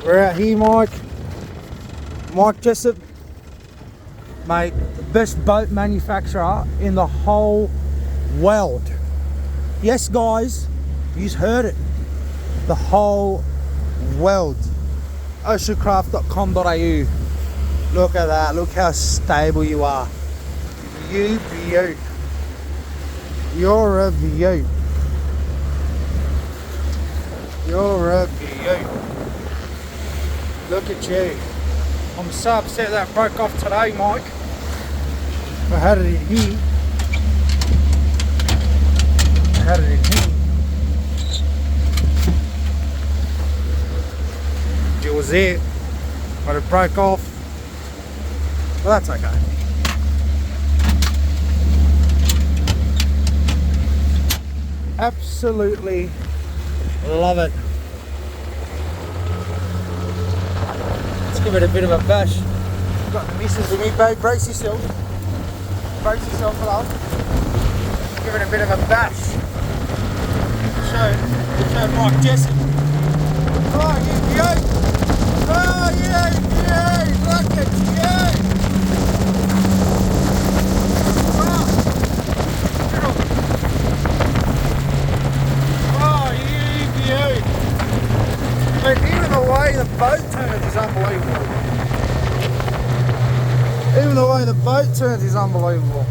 We're out here, Mike Jessup, mate, the best boat manufacturer in the whole world. Yes, guys, you've heard it. The whole world. Oceancraft.com.au. Look at that. Look how stable you are. You beaut. You're a beaut. You're a beaut. Look at you. I'm so upset that broke off today, Mike. I had it in here. It was there, but it broke off. Well, that's okay. Absolutely love it. Let's give it a bit of a bash. Got the missus with me, babe. Brace yourself. Brace yourself, love. Give it a bit of a bash. Show Mike Jessup. Oh, you beaut. Oh, you beaut. Look at you. Oh, you beaut. But even the way the boat turns is unbelievable. Even the way the boat turns is unbelievable.